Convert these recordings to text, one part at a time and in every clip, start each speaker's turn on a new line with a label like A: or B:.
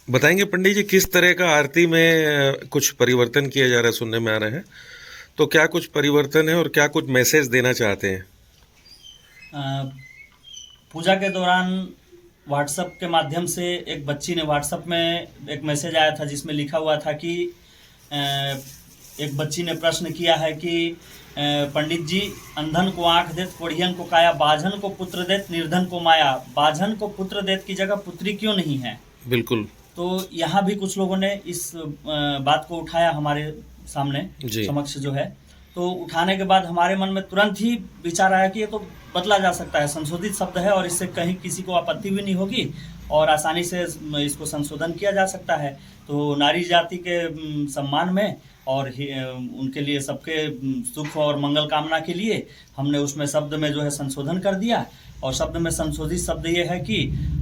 A: बताएंगे पंडित जी किस तरह का आरती में कुछ परिवर्तन किया जा रहा है, सुनने में आ रहा है। तो क्या कुछ परिवर्तन है और क्या कुछ मैसेज देना चाहते हैं?
B: अ, पूजा के दौरान व्हाट्सएप के माध्यम से एक बच्ची ने व्हाट्सएप में एक मैसेज आया था जिसमें लिखा हुआ था कि अ, एक बच्ची ने प्रश्न किया है कि पंडित जी, अंधन को आंख देत, कोढ़ियन को काया, बाझन को पुत्र देत, निर्धन को माया। बाझन को पुत्र देत की जगह पुत्री क्यों नहीं है?
A: बिल्कुल।
B: तो यहाँ भी कुछ लोगों ने इस बात को उठाया हमारे सामने
A: जी।
B: समक्ष जो है। तो उठाने के बाद हमारे मन में तुरंत ही विचार आया कि ये तो बदला जा सकता है, संशोधित शब्द है और इससे कहीं किसी को आपत्ति भी नहीं होगी और आसानी से इसको संशोधन किया जा सकता है। तो नारी जाति के सम्मान में और उनके लिए सबके सुख और मंगल कामना के लिए हमने उसमें शब्द में जो है संशोधन कर दिया। और शब्द में संशोधित शब्द ये है कि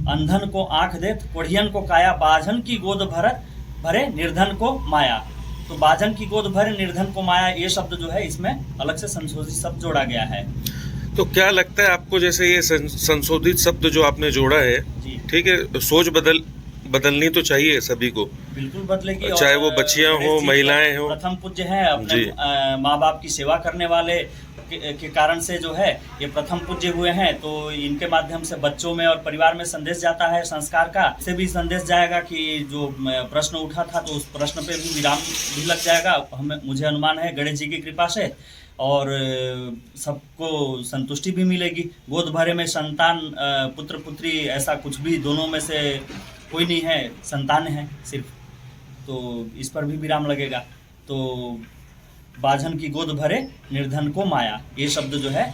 B: अंधन को आंख देत, कोढ़ियन को काया, बाझन की गोद भरे, निर्धन को माया। तो बाझन की गोद भरे, निर्धन को माया, ये शब्द जो है इसमें अलग से संशोधित शब्द जोड़ा गया है।
A: तो क्या लगता है आपको, जैसे ये संशोधित शब्द जो आपने जोड़ा है,
B: जी,
A: ठीक है, सोच बदलनी तो चाहिए सभी को,
B: बिल्कुल बदलेगी।
A: चाहे
B: और
A: वो बच्चियां हो, महिलाएं हो।
B: प्रथम पूज्य हैं, अपने
A: जी।
B: माँ बाप की सेवा करने वाले के कारण से जो है ये प्रथम पूज्य हुए हैं। तो इनके माध्यम से बच्चों में और परिवार में संदेश जाता है संस्कार का। से भी संदेश जाएगा कि जो प्रश्न उठा था तो उस प्रश्न पे भी विराम भी लग जाएगा, हमें मुझे अनुमान है गणेश जी की कृपा से। और सबको संतुष्टि भी मिलेगी। गोद भरे में संतान, पुत्र पुत्री ऐसा कुछ भी दोनों में से कोई नहीं है, संतान है सिर्फ। तो इस पर भी विराम लगेगा। तो बाझन की गोद भरे, निर्धन को माया, ये शब्द जो है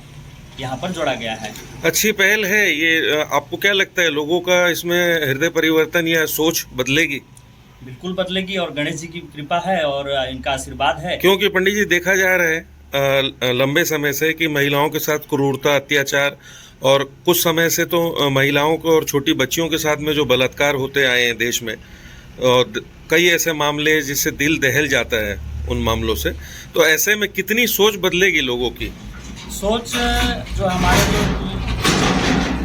B: यहाँ पर जोड़ा गया है।
A: अच्छी पहल है ये। आपको क्या लगता है, लोगों का इसमें हृदय परिवर्तन या सोच बदलेगी?
B: बिल्कुल बदलेगी और गणेश जी की कृपा है और इनका आशीर्वाद है।
A: क्योंकि पंडित जी देखा जा रहा है लंबे समय से कि महिलाओं के साथ क्रूरता, अत्याचार, और कुछ समय से तो महिलाओं को और छोटी बच्चियों के साथ में जो बलात्कार होते आए हैं देश में, और कई ऐसे मामले जिससे दिल दहल जाता है उन मामलों से। तो ऐसे में कितनी सोच बदलेगी लोगों की?
B: सोच जो हमारे जो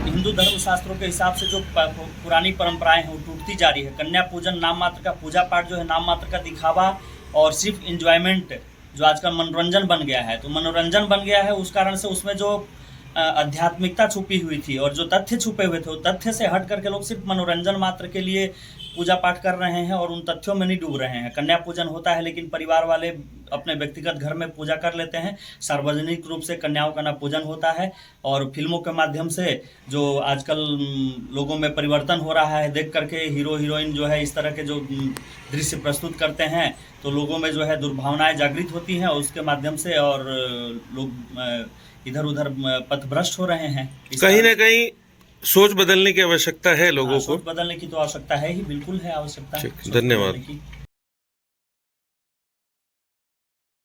B: हिंदू धर्म शास्त्रों के हिसाब से जो पुरानी परंपराएं हैं वो टूटती जा रही है। कन्या पूजन नाम मात्र का, पूजा पाठ जो है नाम मात्र का दिखावा और सिर्फ इंजॉयमेंट, जो आजकल मनोरंजन बन गया है। तो मनोरंजन बन गया है, उस कारण से उसमें जो आध्यात्मिकता छुपी हुई थी और जो तथ्य छुपे हुए थे, वो तथ्य से हट करके लोग सिर्फ मनोरंजन मात्र के लिए पूजा पाठ कर रहे हैं और उन तथ्यों में नहीं डूब रहे हैं। कन्या पूजन होता है लेकिन परिवार वाले अपने व्यक्तिगत घर में पूजा कर लेते हैं। सार्वजनिक रूप से कन्याओं का ना पूजन होता है। और फिल्मों के माध्यम से जो आजकल लोगों में परिवर्तन हो रहा है, देख करके हीरो हीरोइन जो है इस तरह के जो दृश्य प्रस्तुत करते हैं, तो लोगों में जो है दुर्भावनाएं जागृत होती हैं उसके माध्यम से, और लोग इधर उधर पथभ्रष्ट हो रहे हैं।
A: कहीं ना कहीं सोच बदलने की आवश्यकता है लोगों को।
B: सोच बदलने की तो आवश्यकता है ही, बिल्कुल है आवश्यकता
A: ठीक,
B: सोच
A: धन्यवाद।
B: बदलने की।